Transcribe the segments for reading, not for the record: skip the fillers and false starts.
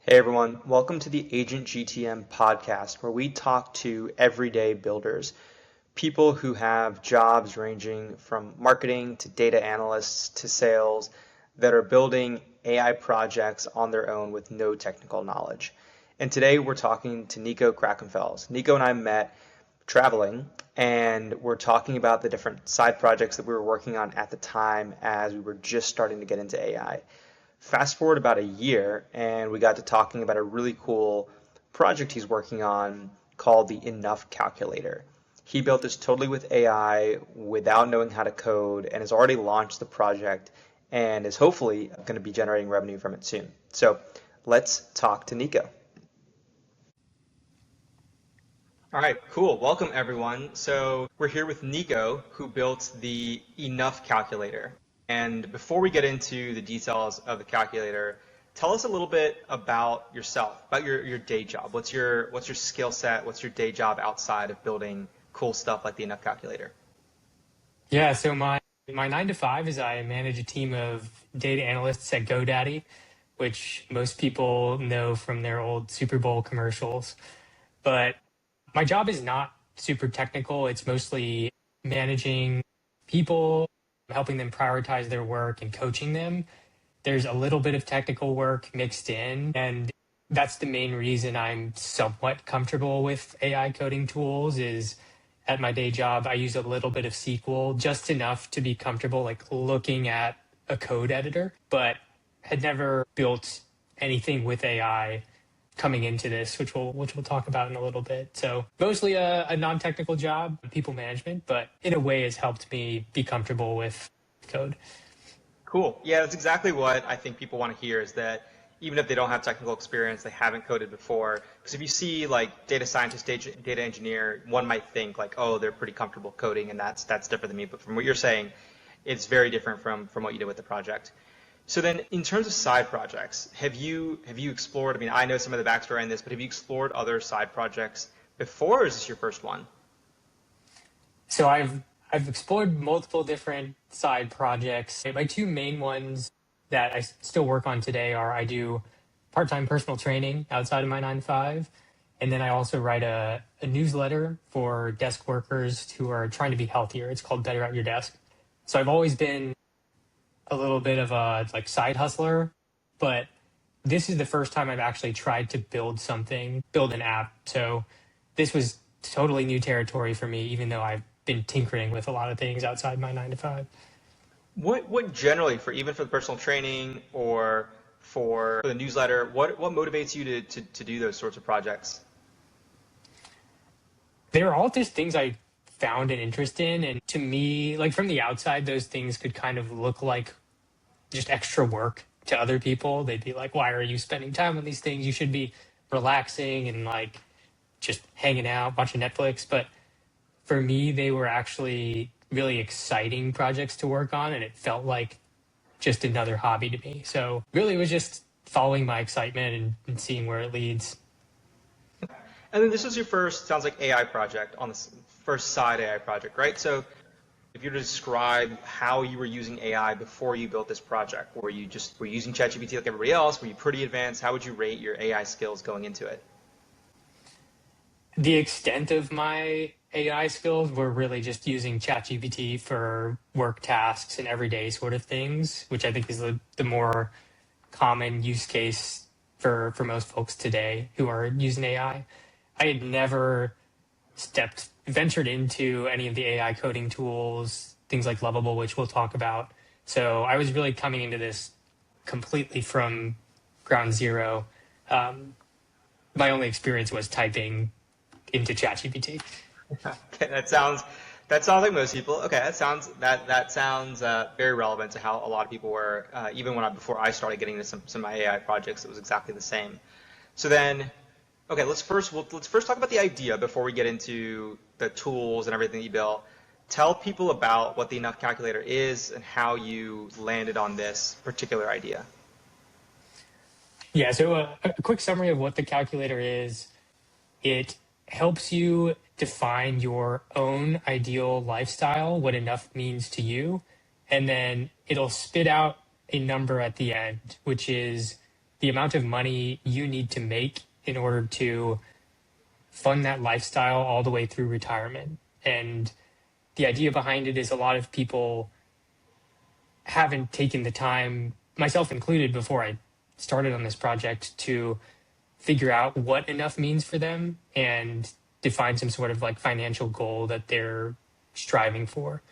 Hey everyone, welcome to the Agent GTM podcast, where we talk to everyday builders, people who have jobs ranging from marketing to data analysts to sales that are building AI projects on their own with no technical knowledge. And today we're talking to Nico Krachenfels. Nico and I met traveling, and we're talking about the different side projects that we were working on at the time as we were just starting to get into AI. Fast forward about a year, and we got to talking about a really cool project he's working on called the Enough Calculator. He built this totally with AI without knowing how to code and has already launched the project and is hopefully going to be generating revenue from it soon. So let's talk to Nico. All right, cool. Welcome everyone. So we're here with Nico, who built the Enough Calculator. And before we get into the details of the calculator, tell us a little bit about yourself, about your day job. What's your skill set? What's your day job outside of building cool stuff like the Enough Calculator? Yeah, so my 9 to 5 is I manage a team of data analysts at GoDaddy, which most people know from their old Super Bowl commercials. But my job is not super technical. It's mostly managing people, helping them prioritize their work and coaching them. There's a little bit of technical work mixed in, and that's the main reason I'm somewhat comfortable with AI coding tools is at my day job, I use a little bit of SQL, just enough to be comfortable like looking at a code editor, but had never built anything with AI coming into this, which we'll talk about in a little bit. So mostly a non-technical job, people management, but in a way has helped me be comfortable with code. Cool. Yeah, that's exactly what I think people want to hear is that even if they don't have technical experience, they haven't coded before. Because if you see like data scientist, data engineer, one might think like, oh, they're pretty comfortable coding and that's different than me. But from what you're saying, it's very different from what you did with the project. So then in terms of side projects, have you explored, I mean, I know some of the backstory on this, but have you explored other side projects before, or is this your first one? So I've explored multiple different side projects. My two main ones that I still work on today are I do part-time personal training outside of my 9 to 5. And then I also write a newsletter for desk workers who are trying to be healthier. It's called Better at Your Desk. So I've always been a little bit of a like side hustler, but this is the first time I've actually tried to build something, build an app. So this was totally new territory for me, even though I've been tinkering with a lot of things outside my 9 to 5. What generally for even for the personal training or for the newsletter, what motivates you to do those sorts of projects? They were all just things I found an interest in. And to me, like from the outside, those things could kind of look like just extra work to other people. They'd be like, why are you spending time on these things? You should be relaxing and like just hanging out, watching Netflix. But for me, they were actually really exciting projects to work on. And it felt like just another hobby to me. So really, it was just following my excitement and seeing where it leads. And then this was your first, sounds like AI project on this first side AI project, right? So if you were to describe how you were using AI before you built this project, were you using ChatGPT like everybody else? Were you pretty advanced? How would you rate your AI skills going into it? The extent of my AI skills were really just using ChatGPT for work tasks and everyday sort of things, which I think is the more common use case for most folks today who are using AI. I had never ventured into any of the AI coding tools, things like Lovable, which we'll talk about. So I was really coming into this completely from ground zero. Um, my only experience was typing into ChatGPT. Okay, that sounds like most people. Okay, that sounds very relevant to how a lot of people were. Even before I started getting into some of my AI projects, it was exactly the same. So then, okay, let's first talk about the idea before we get into the tools and everything you built. Tell people about what the Enough Calculator is and how you landed on this particular idea. Yeah, so a quick summary of what the calculator is. It helps you define your own ideal lifestyle, what enough means to you, and then it'll spit out a number at the end, which is the amount of money you need to make in order to fund that lifestyle all the way through retirement. And the idea behind it is a lot of people haven't taken the time, myself included, before I started on this project, to figure out what enough means for them and define some sort of like financial goal that they're striving for.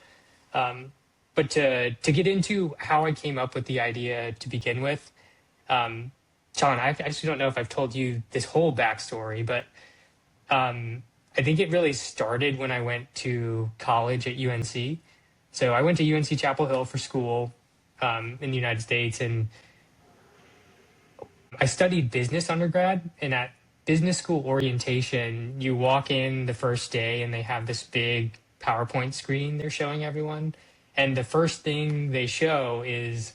But to get into how I came up with the idea to begin with, John, I actually don't know if I've told you this whole backstory, but I think it really started when I went to college at UNC. So I went to UNC Chapel Hill for school in the United States, and I studied business undergrad. And at business school orientation, you walk in the first day and they have this big PowerPoint screen they're showing everyone. And the first thing they show is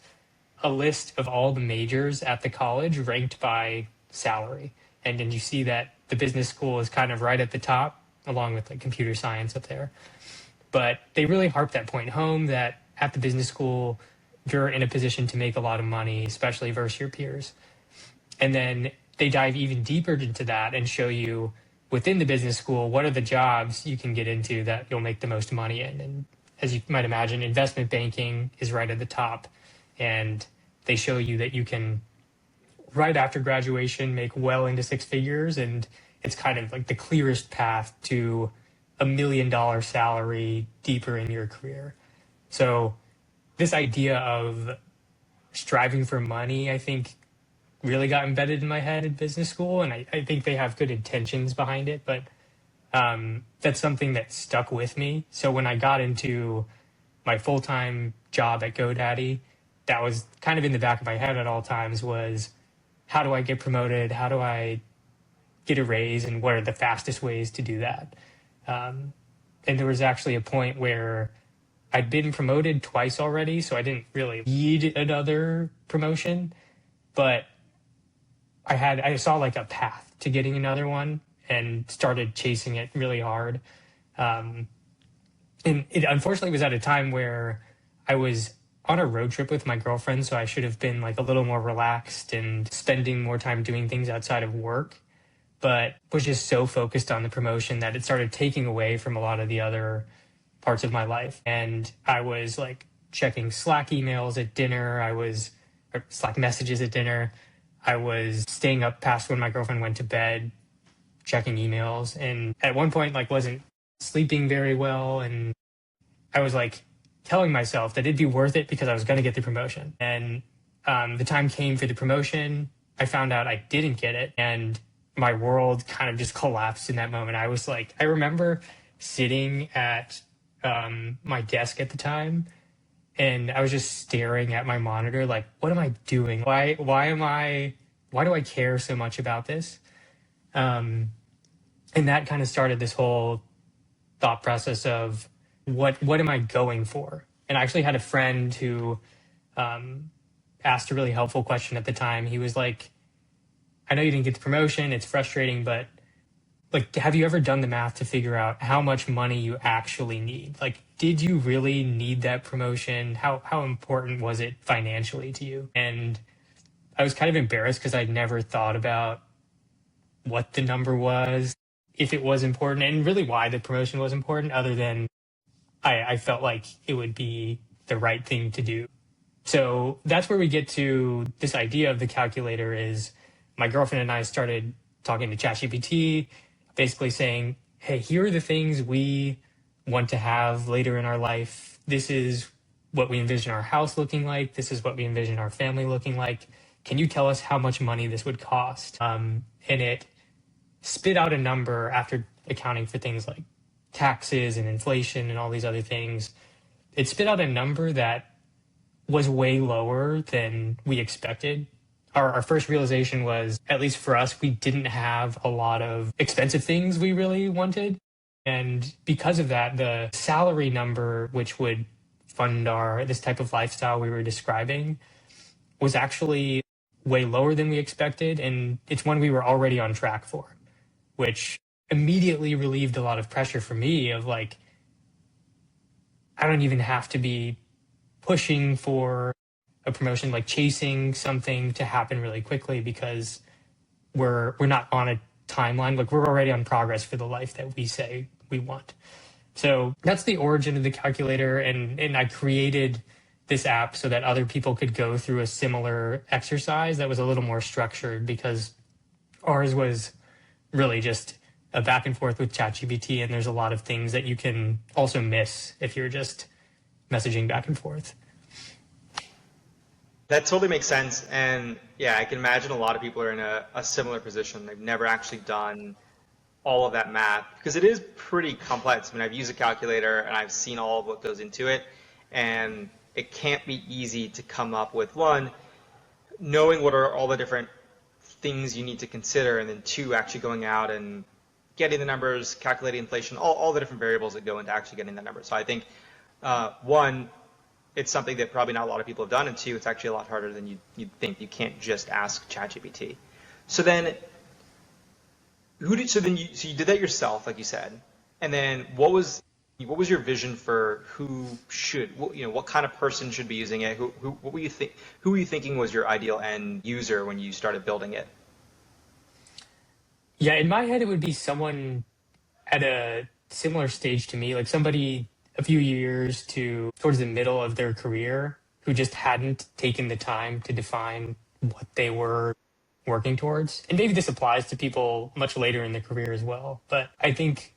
a list of all the majors at the college ranked by salary. And then you see that the business school is kind of right at the top, along with like computer science up there. But they really harp that point home that at the business school, you're in a position to make a lot of money, especially versus your peers. And then they dive even deeper into that and show you within the business school, what are the jobs you can get into that you'll make the most money in. And as you might imagine, investment banking is right at the top. And they show you that you can, right after graduation, make well into six figures. And it's kind of like the clearest path to $1 million salary deeper in your career. So this idea of striving for money, I think, really got embedded in my head in business school. And I think they have good intentions behind it, but that's something that stuck with me. So when I got into my full-time job at GoDaddy, that was kind of in the back of my head at all times was, how do I get promoted? How do I get a raise? And what are the fastest ways to do that? And there was actually a point where I'd been promoted twice already, so I didn't really need another promotion, but I saw like a path to getting another one and started chasing it really hard. And it unfortunately was at a time where I was on a road trip with my girlfriend, so I should have been like a little more relaxed and spending more time doing things outside of work, but was just so focused on the promotion that it started taking away from a lot of the other parts of my life. And I was like checking Slack emails at dinner. Or Slack messages at dinner. I was staying up past when my girlfriend went to bed, checking emails. And at one point, like, wasn't sleeping very well. And I was like telling myself that it'd be worth it because I was going to get the promotion. And the time came for the promotion. I found out I didn't get it. And my world kind of just collapsed in that moment. I was like, I remember sitting at my desk at the time, and I was just staring at my monitor like, what am I doing? Why do I care so much about this? And that kind of started this whole thought process of what am I going for? And I actually had a friend who asked a really helpful question at the time. He was like, I know you didn't get the promotion, it's frustrating, but like, have you ever done the math to figure out how much money you actually need? Like, did you really need that promotion? How important was it financially to you? And I was kind of embarrassed because I'd never thought about what the number was, if it was important, and really why the promotion was important, other than I felt like it would be the right thing to do. So that's where we get to this idea of the calculator. Is my girlfriend and I started talking to ChatGPT, basically saying, hey, here are the things we want to have later in our life. This is what we envision our house looking like. This is what we envision our family looking like. Can you tell us how much money this would cost? And it spit out a number after accounting for things like taxes and inflation and all these other things. It spit out a number that was way lower than we expected. Our first realization was, at least for us, we didn't have a lot of expensive things we really wanted. And because of that, the salary number, which would fund this type of lifestyle we were describing, was actually way lower than we expected. And it's one we were already on track for, which immediately relieved a lot of pressure for me of like, I don't even have to be pushing for a promotion, like chasing something to happen really quickly because we're not on a timeline. Like we're already on progress for the life that we say we want. So that's the origin of the calculator. And I created this app so that other people could go through a similar exercise that was a little more structured, because ours was really just a back and forth with ChatGPT. And there's a lot of things that you can also miss if you're just messaging back and forth. That totally makes sense. And yeah, I can imagine a lot of people are in a similar position. They've never actually done all of that math because it is pretty complex. I mean, I've used a calculator and I've seen all of what goes into it, and it can't be easy to come up with one, knowing what are all the different things you need to consider, and then two, actually going out and getting the numbers, calculating inflation, all the different variables that go into actually getting that number. So I think one, it's something that probably not a lot of people have done, and two, it's actually a lot harder than you'd think. You can't just ask ChatGPT. So then, so you did that yourself, like you said, and then what was your vision for who should, what kind of person should be using it? What were you thinking was your ideal end user when you started building it? Yeah, in my head, it would be someone at a similar stage to me, like somebody a few years to towards the middle of their career who just hadn't taken the time to define what they were working towards. And maybe this applies to people much later in their career as well. But I think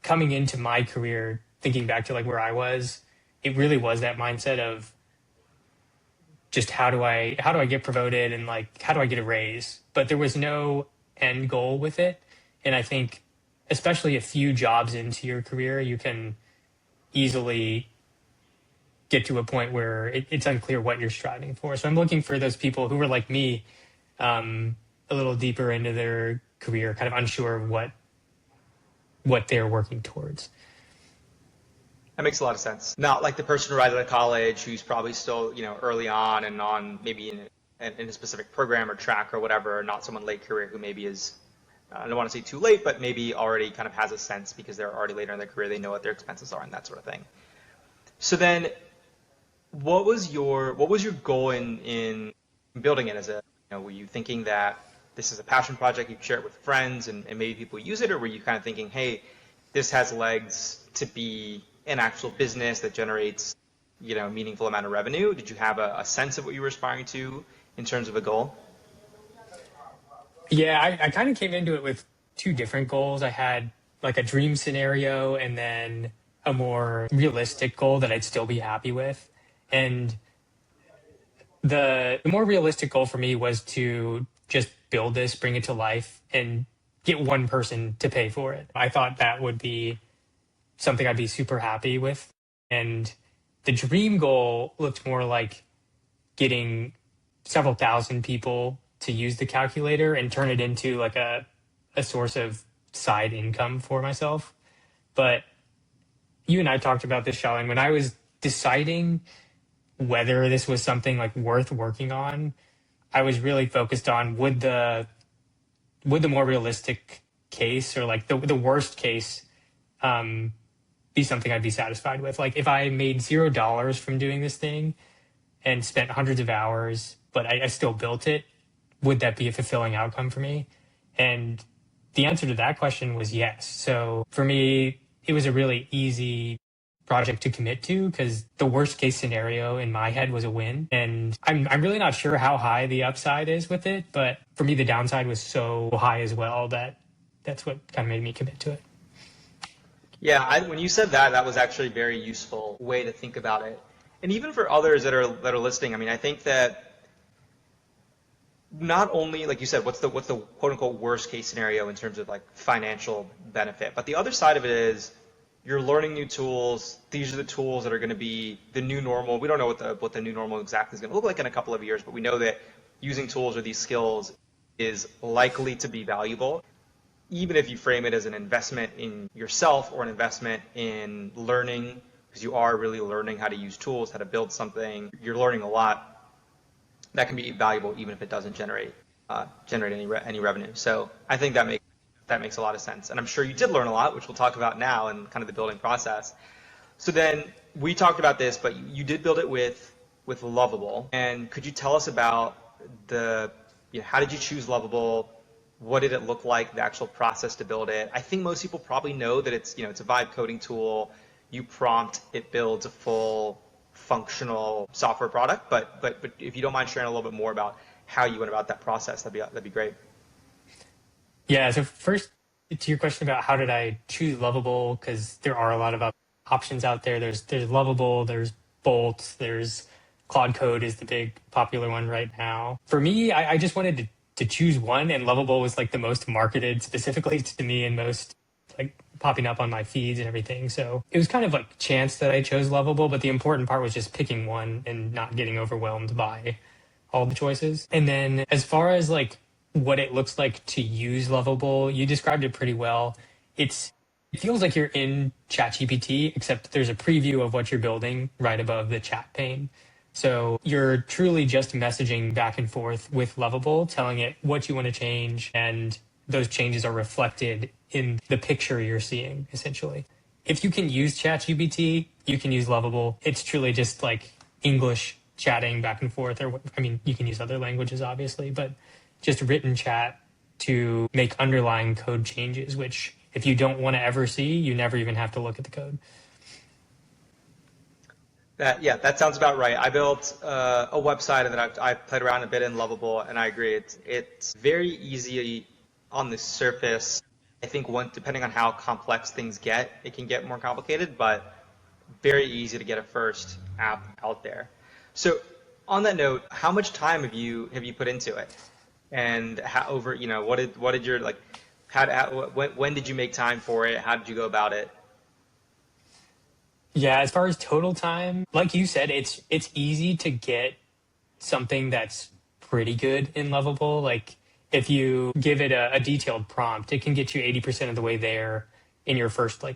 coming into my career, thinking back to like where I was, it really was that mindset of just how do I get promoted and like how do I get a raise? But there was no end goal with it. And I think especially a few jobs into your career, you can easily get to a point where it's unclear what you're striving for. So I'm looking for those people who were like me, a little deeper into their career, kind of unsure of what they're working towards. That makes a lot of sense. Not like the person right out of college who's probably still, early on and on maybe in a specific program or track or whatever, not someone late career who maybe is, I don't want to say too late, but maybe already kind of has a sense because they're already later in their career, they know what their expenses are and that sort of thing. So then what was your goal in building it were you thinking that this is a passion project, you share it with friends and maybe people use it, or were you kind of thinking, hey, this has legs to be an actual business that generates, a meaningful amount of revenue? Did you have a sense of what you were aspiring to in terms of a goal? Yeah, I kind of came into it with two different goals. I had like a dream scenario and then a more realistic goal that I'd still be happy with. And the more realistic goal for me was to just build this, bring it to life, and get one person to pay for it. I thought that would be something I'd be super happy with. And the dream goal looked more like getting several thousand people to use the calculator and turn it into like a source of side income for myself. But you and I talked about this, Shaolin, when I was deciding whether this was something like worth working on, I was really focused on would the more realistic case or like the worst case be something I'd be satisfied with. Like if I made $0 from doing this thing and spent hundreds of hours, but I still built it, would that be a fulfilling outcome for me? And the answer to that question was yes. So for me, it was a really easy project to commit to because the worst case scenario in my head was a win. And I'm really not sure how high the upside is with it, but for me, the downside was so high as well that that's what kind of made me commit to it. Yeah, when you said that, that was actually a very useful way to think about it. And even for others that are listening, I mean, I think that not only, like you said, what's the quote unquote worst case scenario in terms of like financial benefit, but the other side of it is you're learning new tools. These are the tools that are going to be the new normal. We don't know what the new normal exactly is going to look like in a couple of years, but we know that using tools or these skills is likely to be valuable. Even if you frame it as an investment in yourself or an investment in learning, because you are really learning how to use tools, how to build something, you're learning a lot. That can be valuable even if it doesn't generate any revenue. So I think that makes a lot of sense. And I'm sure you did learn a lot, which we'll talk about now and kind of the building process. So then we talked about this, but you did build it with with Lovable. And could you tell us about how did you choose Lovable? What did it look like, the actual process to build it? I think most people probably know that it's a vibe coding tool. You prompt, it builds a full functional software product. But if you don't mind sharing a little bit more about how you went about that process, that'd be great. Yeah. So first, to your question about how did I choose Lovable, because there are a lot of options out there. There's Lovable, there's Bolt, there's Claude Code is the big popular one right now. For me, I just wanted to choose one, and Lovable was like the most marketed specifically to me and most like popping up on my feeds and everything. So it was kind of like chance that I chose Lovable, but the important part was just picking one and not getting overwhelmed by all the choices. And then as far as like what it looks like to use Lovable, you described it pretty well. It feels like you're in ChatGPT, except there's a preview of what you're building right above the chat pane. So you're truly just messaging back and forth with Lovable, telling it what you want to change, and those changes are reflected in the picture you're seeing, essentially. If you can use ChatGPT, you can use Lovable. It's truly just like English chatting back and forth, or I mean, you can use other languages, obviously, but just written chat to make underlying code changes, which if you don't want to ever see, you never even have to look at the code. That sounds about right. I built a website, and then I played around a bit in Lovable, and I agree. It's very easy on the surface. I think depending on how complex things get, it can get more complicated, but very easy to get a first app out there. So on that note, how much time have you put into it? And what did your like when did you make time for it? How did you go about it? Yeah, as far as total time, like you said, it's easy to get something that's pretty good in Lovable. Like if you give it a detailed prompt, it can get you 80% of the way there in your first, like,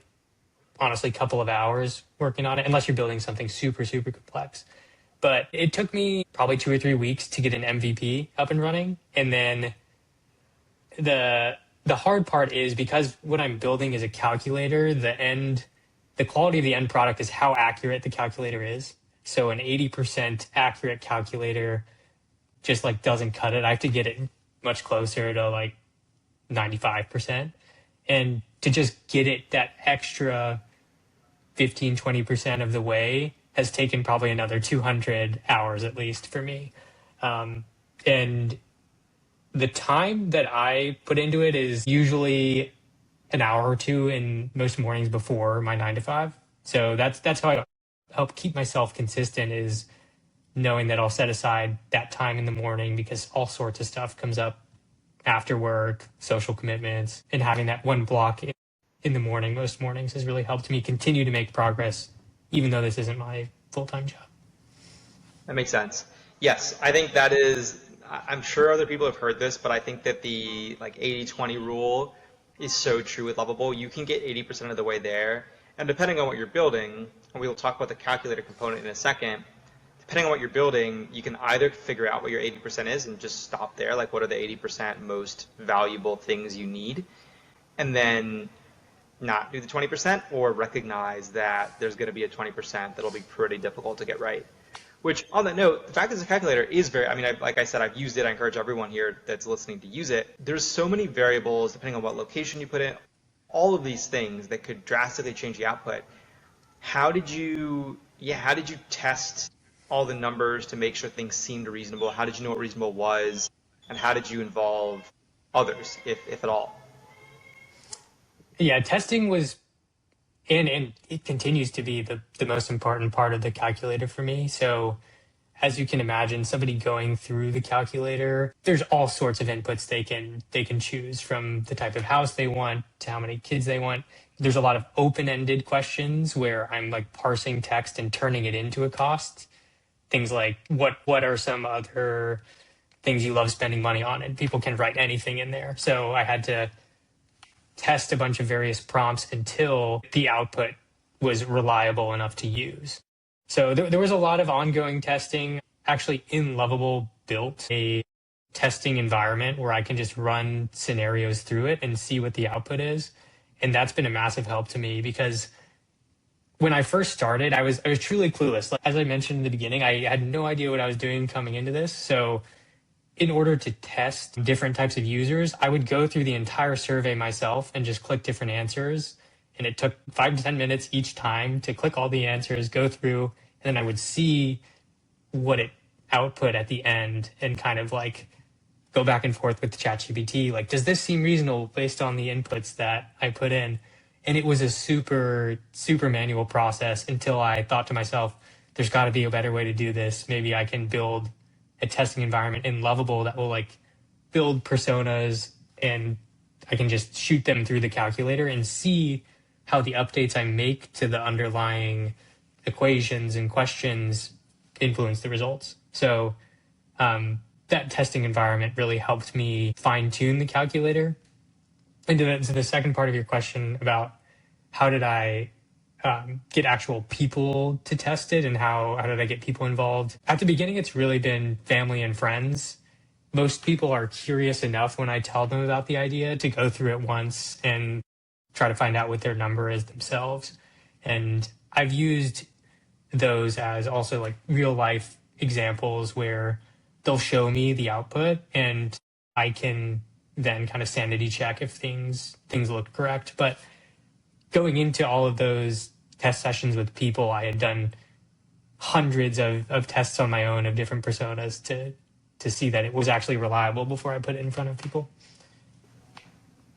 honestly, couple of hours working on it, unless you're building something super, super complex. But it took me probably 2 or 3 weeks to get an MVP up and running. And then the hard part is because what I'm building is a calculator, the quality of the end product is how accurate the calculator is. So an 80% accurate calculator just like doesn't cut it. I have to get it much closer to like 95%. And to just get it that extra 15-20% of the way has taken probably another 200 hours at least for me. And the time that I put into it is usually an hour or two in most mornings before my 9 to 5. So that's how I help keep myself consistent, is knowing that I'll set aside that time in the morning because all sorts of stuff comes up after work, social commitments, and having that one block in the morning, most mornings, has really helped me continue to make progress, even though this isn't my full-time job. That makes sense. Yes, I think that is, I'm sure other people have heard this, but I think that the like 80-20 rule is so true with Lovable. You can get 80% of the way there. And depending on what you're building, and we will talk about the calculator component in a second, depending on what you're building, you can either figure out what your 80% is and just stop there, like what are the 80% most valuable things you need, and then not do the 20%, or recognize that there's going to be a 20% that'll be pretty difficult to get right. Which, on that note, the fact that the calculator is very, I mean, like I said, I've used it. I encourage everyone here that's listening to use it. There's so many variables, depending on what location you put in, all of these things that could drastically change the output. How did you test all the numbers to make sure things seemed reasonable? How did you know what reasonable was? And how did you involve others, if at all? Yeah, testing was, and it continues to be the most important part of the calculator for me. So as you can imagine, somebody going through the calculator, there's all sorts of inputs they can choose, from the type of house they want to how many kids they want. There's a lot of open-ended questions where I'm like parsing text and turning it into a cost. Things like what are some other things you love spending money on? And people can write anything in there. So I had to test a bunch of various prompts until the output was reliable enough to use. So there was a lot of ongoing testing. Actually, in Lovable, built a testing environment where I can just run scenarios through it and see what the output is. And that's been a massive help to me, because when I first started, I was truly clueless. Like, as I mentioned in the beginning, I had no idea what I was doing coming into this. So in order to test different types of users, I would go through the entire survey myself and just click different answers. And it took 5 to 10 minutes each time to click all the answers, go through, and then I would see what it output at the end and kind of like go back and forth with ChatGPT. Like, does this seem reasonable based on the inputs that I put in? And it was a super, super manual process until I thought to myself, there's got to be a better way to do this. Maybe I can build a testing environment in Lovable that will like build personas and I can just shoot them through the calculator and see how the updates I make to the underlying equations and questions influence the results. So that testing environment really helped me fine tune the calculator. And to the second part of your question about how did I get actual people to test it and how did I get people involved? At the beginning, it's really been family and friends. Most people are curious enough when I tell them about the idea to go through it once and try to find out what their number is themselves. And I've used those as also like real life examples where they'll show me the output and I can then kind of sanity check if things look correct. But going into all of those test sessions with people, I had done hundreds of tests on my own of different personas to see that it was actually reliable before I put it in front of people.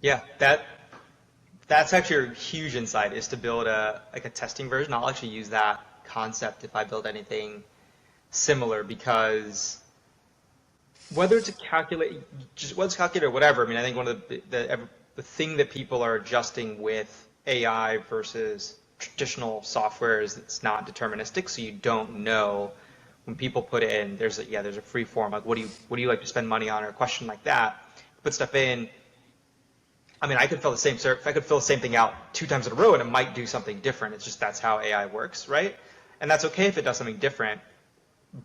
Yeah, that's actually a huge insight, is to build a testing version. I'll actually use that concept if I build anything similar, because whether it's a calculate, just what's calculated or whatever. I mean, I think one of the thing that people are adjusting with AI versus traditional software is it's not deterministic, so you don't know when people put it in. There's a free form, like what do you like to spend money on, or a question like that. Put stuff in. I mean, I could fill the same thing out 2 times in a row and it might do something different. It's just that's how AI works, right? And that's okay if it does something different,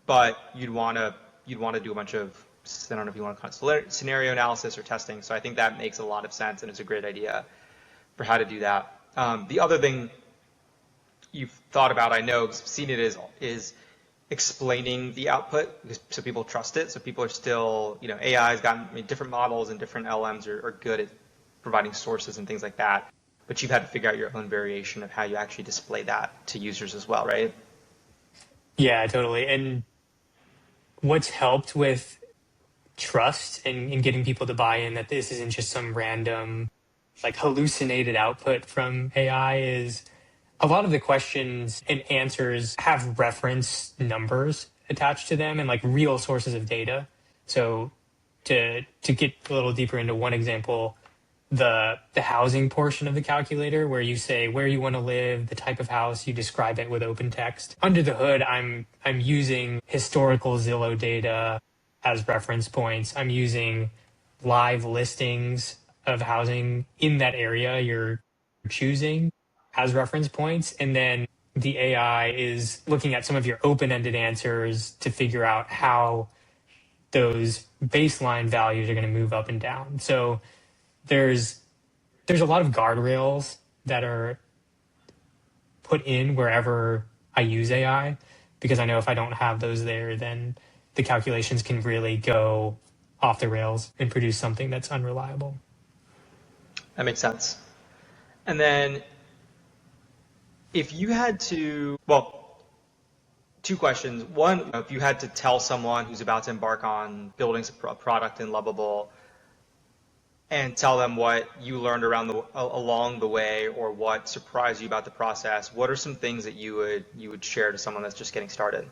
but you'd want to do a bunch of, I don't know if you want to call it scenario analysis or testing. So I think that makes a lot of sense and it's a great idea for how to do that. The other thing you've thought about, I know, because I've seen it, is explaining the output so people trust it. So people are still, AI has gotten, different models and different LMs are good at providing sources and things like that. But you've had to figure out your own variation of how you actually display that to users as well, right? Yeah, totally. And what's helped with trust and getting people to buy in that this isn't just some random like hallucinated output from AI is a lot of the questions and answers have reference numbers attached to them and like real sources of data. So to get a little deeper into one example, the housing portion of the calculator where you say where you want to live, the type of house, you describe it with open text. Under the hood, I'm using historical Zillow data as reference points. I'm using live listings of housing in that area you're choosing as reference points. And then the AI is looking at some of your open-ended answers to figure out how those baseline values are going to move up and down. So there's a lot of guardrails that are put in wherever I use AI, because I know if I don't have those there, then the calculations can really go off the rails and produce something that's unreliable. That makes sense. And then if you had to, well, 2 questions. One, if you had to tell someone who's about to embark on building a product in Lovable and tell them what you learned along the way or what surprised you about the process, what are some things that you would share to someone that's just getting started?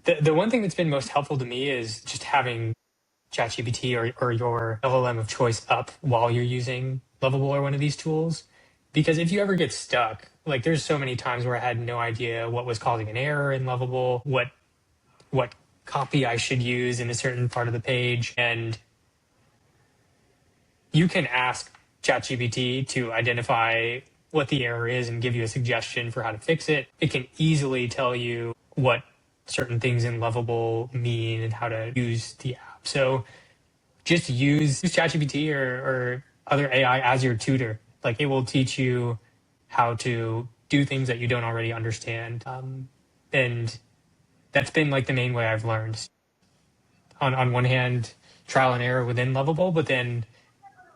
The one thing that's been most helpful to me is just having ChatGPT or your LLM of choice up while you're using Lovable or one of these tools. Because if you ever get stuck, like there's so many times where I had no idea what was causing an error in Lovable, what copy I should use in a certain part of the page. And you can ask ChatGPT to identify what the error is and give you a suggestion for how to fix it. It can easily tell you what certain things in Lovable mean and how to use the app. So just use ChatGPT or other AI as your tutor Like it will teach you how to do things that you don't already understand. And that's been like the main way I've learned. On one hand, trial and error within Lovable, but then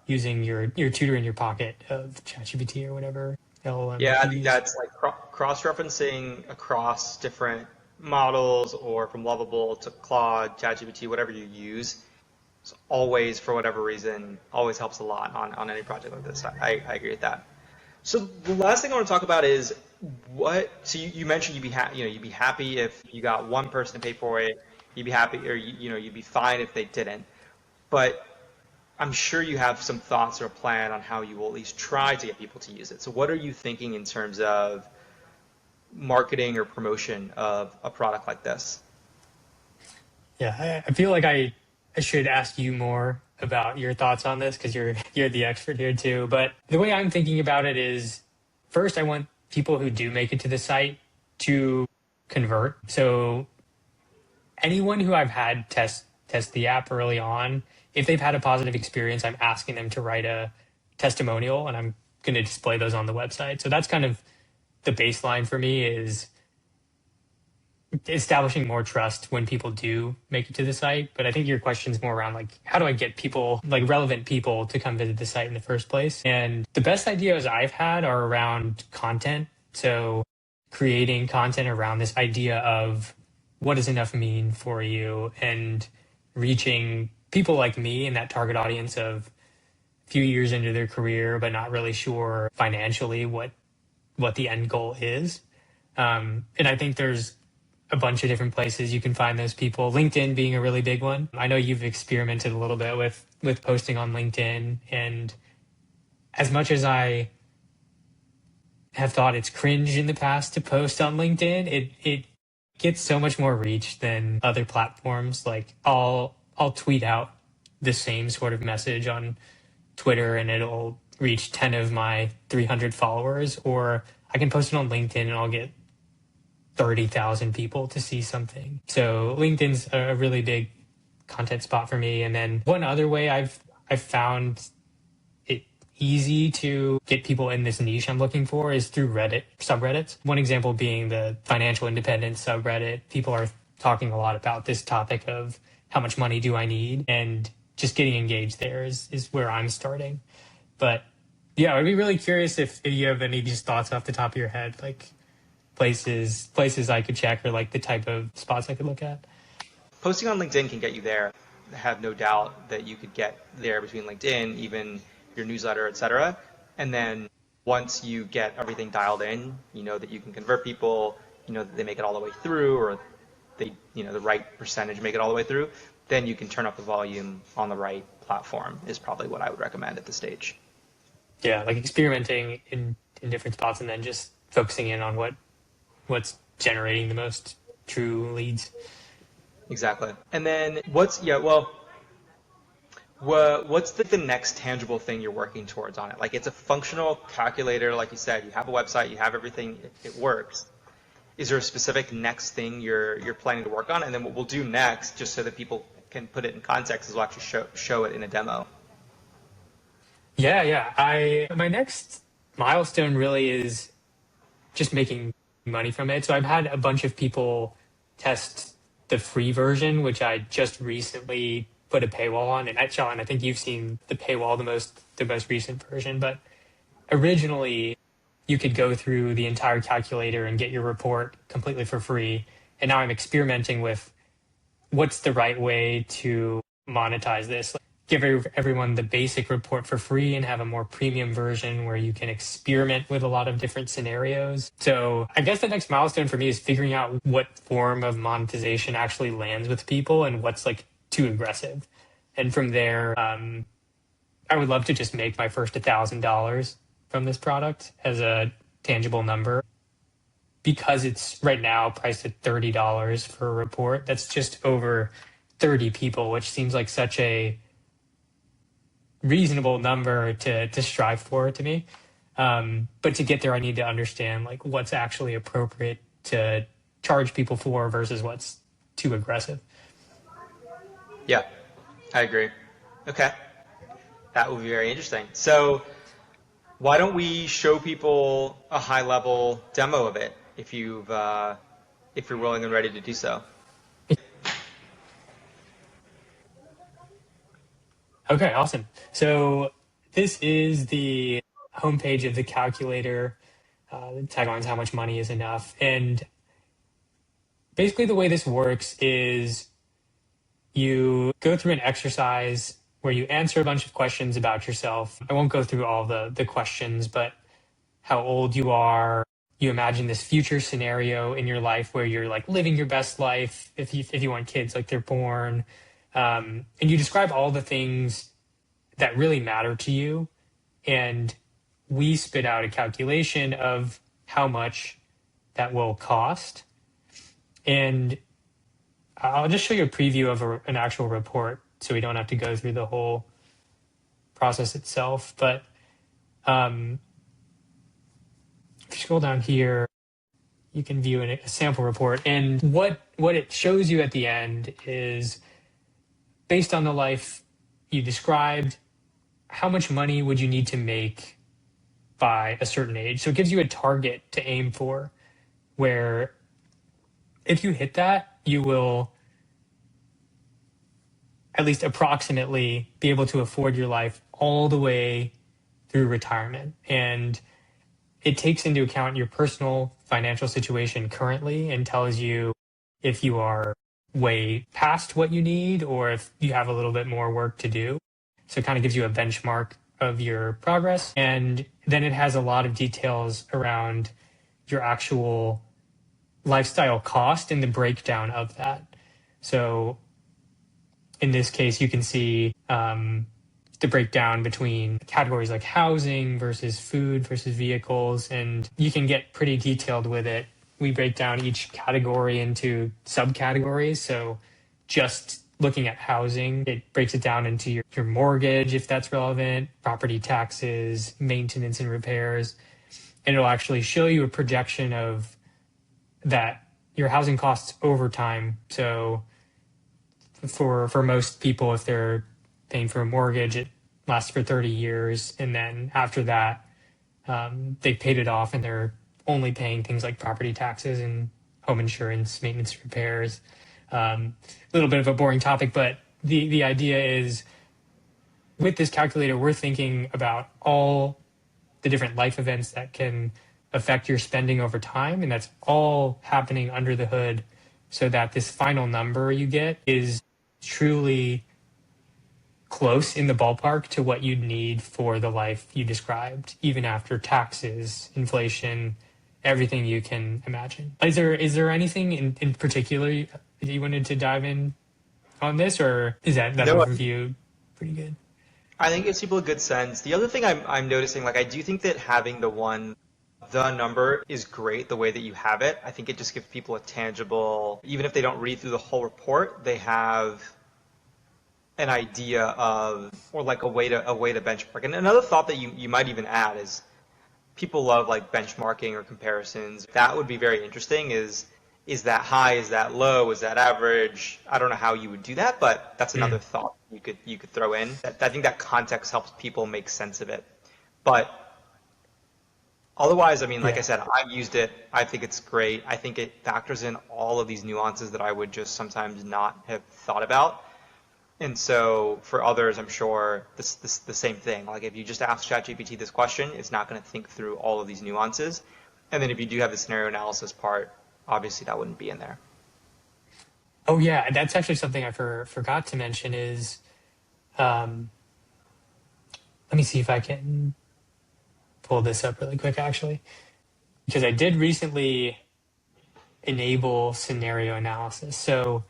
using your tutor in your pocket of ChatGPT or whatever LLM Yeah, that I you think use. that's like cross-referencing across different models or from Lovable to Claude, ChatGPT, whatever you use. It's always, for whatever reason, always helps a lot on any project like this. I agree with that. So the last thing I want to talk about is so you mentioned you'd be happy if you got one person to pay for it. You'd be happy, or you'd be fine if they didn't. But I'm sure you have some thoughts or a plan on how you will at least try to get people to use it. So what are you thinking in terms of marketing or promotion of a product like this? Yeah, I feel like I should ask you more about your thoughts on this because you're the expert here too. But the way I'm thinking about it is, first, I want people who do make it to the site to convert. So anyone who I've had test the app early on, if they've had a positive experience, I'm asking them to write a testimonial, and I'm going to display those on the website. So that's kind of the baseline for me is establishing more trust when people do make it to the site. But I think your question's more around like, how do I get people, like relevant people to come visit the site in the first place? And the best ideas I've had are around content. So creating content around this idea of what does enough mean for you and reaching people like me in that target audience of a few years into their career, but not really sure financially what the end goal is. And I think there's a bunch of different places you can find those people. LinkedIn being a really big one. I know you've experimented a little bit with posting on LinkedIn, and as much as I have thought it's cringe in the past to post on LinkedIn, it gets so much more reach than other platforms. Like I'll tweet out the same sort of message on Twitter and it'll reach 10 of my 300 followers, or I can post it on LinkedIn and I'll get 30,000 people to see something. So LinkedIn's a really big content spot for me. And then one other way I've found it easy to get people in this niche I'm looking for is through Reddit subreddits. One example being the financial independence subreddit. People are talking a lot about this topic of how much money do I need, and just getting engaged there is where I'm starting. But yeah, I'd be really curious if you have any just thoughts off the top of your head, like places I could check, or like the type of spots I could look at. Posting on LinkedIn can get you there. I have no doubt that you could get there between LinkedIn, even your newsletter, etc. And then once you get everything dialed in, you know that you can convert people, you know that they make it all the way through, or they, the right percentage make it all the way through, then you can turn up the volume on the right platform is probably what I would recommend at this stage. Yeah, like experimenting in different spots and then just focusing in on what's generating the most true leads. Exactly. And then what's the next tangible thing you're working towards on it? Like it's a functional calculator, like you said, you have a website, you have everything, it works. Is there a specific next thing you're planning to work on? And then what we'll do next, just so that people can put it in context, is we'll actually show it in a demo. Yeah. My next milestone really is just making money from it. So I've had a bunch of people test the free version, which I just recently put a paywall on. And Sean, I think you've seen the paywall, the most recent version. But originally, you could go through the entire calculator and get your report completely for free. And now I'm experimenting with what's the right way to monetize this. Give everyone the basic report for free and have a more premium version where you can experiment with a lot of different scenarios. So I guess the next milestone for me is figuring out what form of monetization actually lands with people and what's like too aggressive. And from there, I would love to just make my first $1,000 from this product as a tangible number. Because it's right now priced at $30 for a report, that's just over 30 people, which seems like such a reasonable number to strive for to me. But to get there, I need to understand like what's actually appropriate to charge people for versus what's too aggressive. Yeah, I agree. Okay. That will be very interesting. So Why don't we show people a high level demo of it if you're willing and ready to do so? Okay, awesome. So this is the homepage of the calculator. The tagline is "How much money is enough?" And basically, the way this works is you go through an exercise where you answer a bunch of questions about yourself. I won't go through all the questions, but how old you are. You imagine this future scenario in your life where you're like living your best life. If you want kids, like they're born, and you describe all the things that really matter to you. And we spit out a calculation of how much that will cost. And I'll just show you a preview of an actual report so we don't have to go through the whole process itself. But if you scroll down here, you can view a sample report. And what it shows you at the end is, based on the life you described, how much money would you need to make by a certain age? So it gives you a target to aim for, where if you hit that, you will at least approximately be able to afford your life all the way through retirement. And it takes into account your personal financial situation currently and tells you if you are way past what you need or if you have a little bit more work to do. So it kind of gives you a benchmark of your progress. And then it has a lot of details around your actual lifestyle cost and the breakdown of that. So in this case, you can see the breakdown between categories like housing versus food versus vehicles, and you can get pretty detailed with it. We break down each category into subcategories. So just looking at housing, it breaks it down into your mortgage, if that's relevant, property taxes, maintenance and repairs. And it'll actually show you a projection of that your housing costs over time. So for most people, if they're paying for a mortgage, it lasts for 30 years. And then after that, they've paid it off and they're only paying things like property taxes and home insurance, maintenance, repairs. A little bit of a boring topic, but the idea is, with this calculator, we're thinking about all the different life events that can affect your spending over time. And that's all happening under the hood, so that this final number you get is truly close in the ballpark to what you'd need for the life you described, even after taxes, inflation, everything you can imagine. Is there anything in particular that you wanted to dive in on this, or is that No, overview pretty good? I think it gives people a good sense. The other thing I'm noticing, like I do think that having the number is great the way that you have it. I think it just gives people a tangible, even if they don't read through the whole report, they have an idea of, or like a way to benchmark. And another thought that you might even add is, people love like benchmarking or comparisons. That would be very interesting. Is that high? Is that low? Is that average? I don't know how you would do that, but that's another Mm, thought you could throw in. I think that context helps people make sense of it. But otherwise, I mean, like I yeah. said, I've used it. I think it's great. I think it factors in all of these nuances that I would just sometimes not have thought about. And so for others, I'm sure this the same thing. Like if you just ask ChatGPT this question, it's not going to think through all of these nuances. And then if you do have the scenario analysis part, obviously that wouldn't be in there. Oh yeah, that's actually something I forgot to mention is, um, let me see if I can pull this up really quick actually, because I did recently enable scenario analysis. So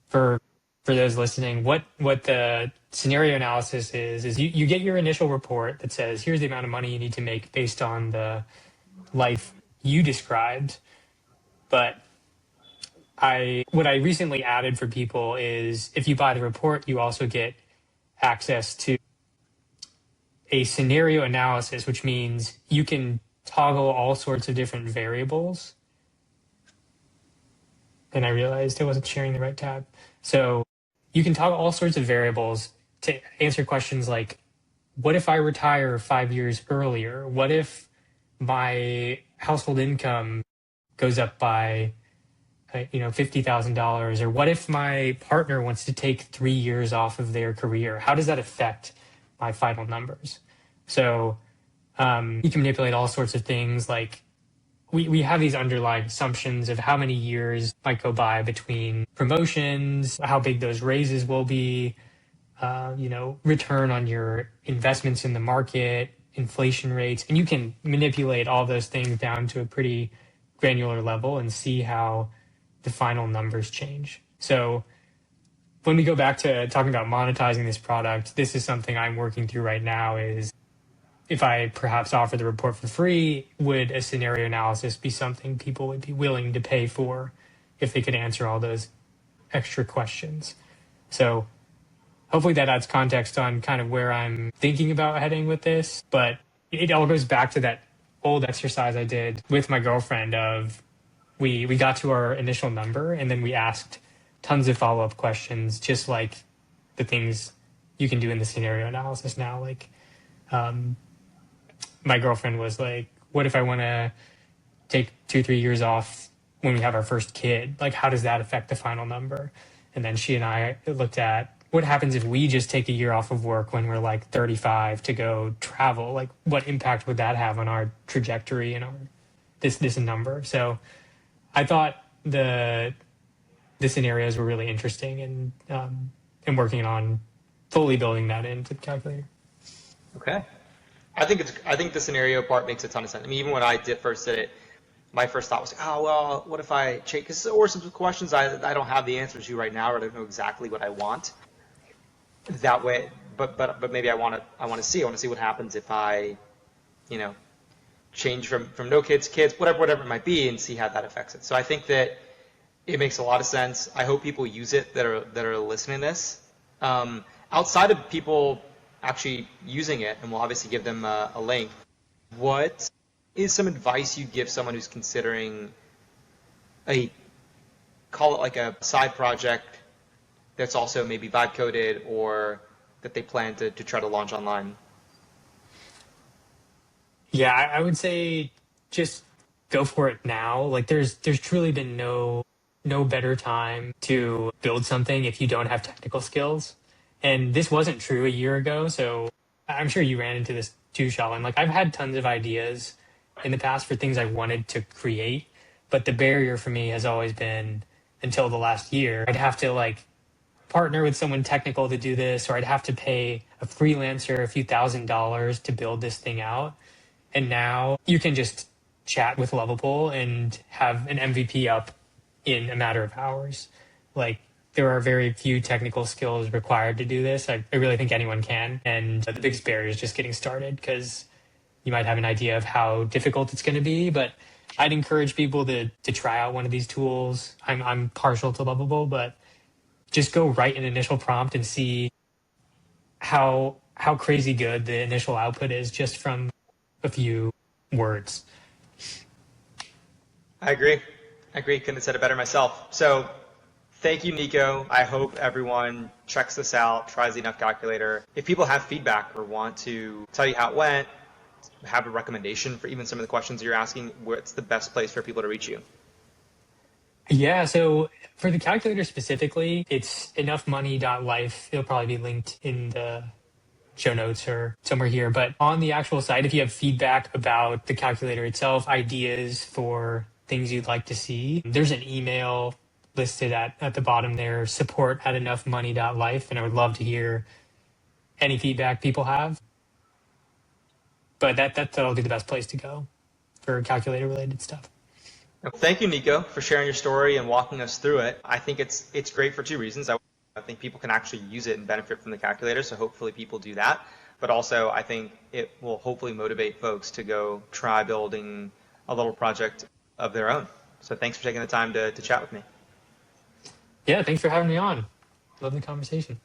for those listening, what the scenario analysis is you get your initial report that says here's the amount of money you need to make based on the life you described. But what I recently added for people is, if you buy the report, you also get access to a scenario analysis, which means you can toggle all sorts of different variables. And I realized I wasn't sharing the right tab. So you can toggle all sorts of variables to answer questions like, what if I retire 5 years earlier? What if my household income goes up by $50,000? Or what if my partner wants to take 3 years off of their career? How does that affect my final numbers? So you can manipulate all sorts of things. Like we have these underlying assumptions of how many years might go by between promotions, how big those raises will be, return on your investments in the market, inflation rates, and you can manipulate all those things down to a pretty granular level and see how the final numbers change. So when we go back to talking about monetizing this product, this is something I'm working through right now. Is if I perhaps offer the report for free, would a scenario analysis be something people would be willing to pay for if they could answer all those extra questions? So hopefully that adds context on kind of where I'm thinking about heading with this. But it all goes back to that old exercise I did with my girlfriend of we got to our initial number and then we asked tons of follow-up questions, just like the things you can do in the scenario analysis now. Like my girlfriend was like, what if I want to take 2-3 years off when we have our first kid? Like, how does that affect the final number? And then she and I looked at what happens if we just take a year off of work when we're like 35 to go travel? Like, what impact would that have on our trajectory and our this number? So I thought the scenarios were really interesting, and working on fully building that into the calculator. Okay. I think the scenario part makes a ton of sense. I mean, even when I first did it, my first thought was, oh, well, what if I change? Because there were some questions I don't have the answers to right now, or I don't know exactly what I want. That way, but maybe I want to see what happens if I, change from no kids, whatever it might be, and see how that affects it. So I think that it makes a lot of sense. I hope people use it that are listening to this. Outside of people actually using it, and we'll obviously give them a link, what is some advice you'd give someone who's considering call it like a side project that's also maybe vibe coded, or that they plan to try to launch online? Yeah, I would say just go for it now. Like there's truly been no better time to build something if you don't have technical skills. And this wasn't true a year ago, so I'm sure you ran into this too, Shalin. Like I've had tons of ideas in the past for things I wanted to create, but the barrier for me has always been, until the last year, I'd have to like partner with someone technical to do this, or I'd have to pay a freelancer a few $1,000s to build this thing out. And now you can just chat with Lovable and have an MVP up in a matter of hours. Like there are very few technical skills required to do this. I really think anyone can. And the biggest barrier is just getting started, because you might have an idea of how difficult it's going to be, but I'd encourage people to try out one of these tools. I'm partial to Lovable, but just go write an initial prompt and see how crazy good the initial output is just from a few words. I agree. Couldn't have said it better myself. So thank you, Nico. I hope everyone checks this out, tries the Enough Calculator. If people have feedback or want to tell you how it went, have a recommendation for even some of the questions you're asking, what's the best place for people to reach you? Yeah, so for the calculator specifically, it's enoughmoney.life. It'll probably be linked in the show notes or somewhere here. But on the actual site, if you have feedback about the calculator itself, ideas for things you'd like to see, there's an email listed at the bottom there, support@enoughmoney.life. And I would love to hear any feedback people have. But that'll be the best place to go for calculator related stuff. Thank you, Nico, for sharing your story and walking us through it. I think it's great for two reasons. I think people can actually use it and benefit from the calculator, so hopefully people do that. But also, I think it will hopefully motivate folks to go try building a little project of their own. So thanks for taking the time to chat with me. Yeah, thanks for having me on. Love the conversation.